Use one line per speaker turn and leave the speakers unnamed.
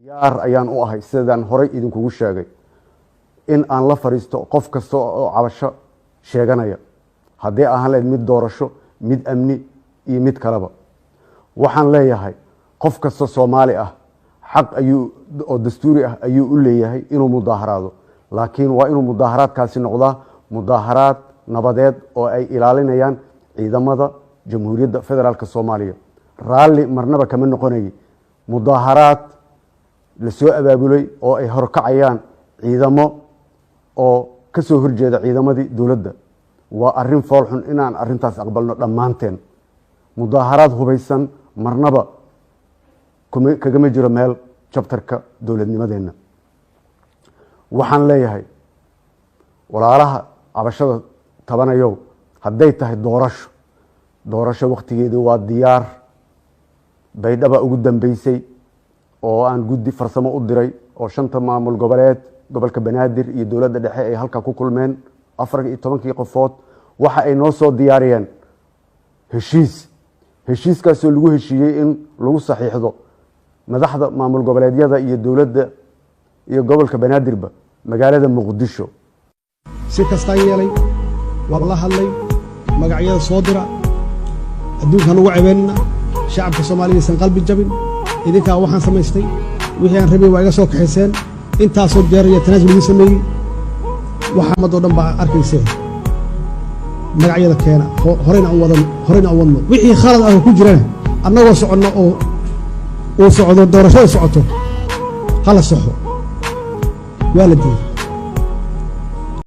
diyaar ayaan u ahay sidaan horay idinkugu sheegay in aan la fariisto qof kasta oo cabasho sheeganaya haddii ahaan lahayd mid doorasho mid amni iyo mid kaleba waxaan leeyahay qof kasta Soomaali ah xaq ayuu oo dastuuri ah ayuu u leeyahay inuu mudaaharaado laakiin waa inuu mudaaharaadkaasi noqdaa mudaaharaad nabadeed oo ay ilaalinayaan ciidamada Jamhuuriyadda Federaalka Soomaaliya raalli marnaba kama noqonay mudaaharaad la soo abaabulay oo ay horkacayaan ciidamo oo ka soo horjeeda ciidamadii dawladda waa arrin fool xun inaan arrintaas aqbalno dhamaanteen mudaaharaad hubaysan marnaba kagama jiro meel chapterka dawladnimadeena waxaan leeyahay walaalaha cabashada tabanayo hadday tahay doorasho waqtigeedii waa diyaar baydhaba ugu dambeysay oo aan guddi farsamo u diray oo 5 maamul goboleed gobolka Banaadir iyo dawladda dhexe ay halka ku kulmeen 14 qofood waxa ay noo soo diyaariyeen heshiiskaas oo lagu heshiiyay in lagu saxiixdo madaxda maamul goboleedyada iyo dawladda iyo gobolka Banaadirba magaalada Muqdisho
si kasta yeelay wala hadlay magacyada soo dira adduunkan ugu ceebeena shacabka Soomaaliyeed san qalbi jabin idinka waxaan samaystay wixii aan rabay waa iga soo kaxeyseen intaas oo jeer iyo tanaasul idin sameeyay waxa mad oo dhan baa arkaysay magacyada keena horeyna wadno wixii khalad ah ku jiraan annagoo socono oo socdo doorashada socoto hala saxo waa la diiday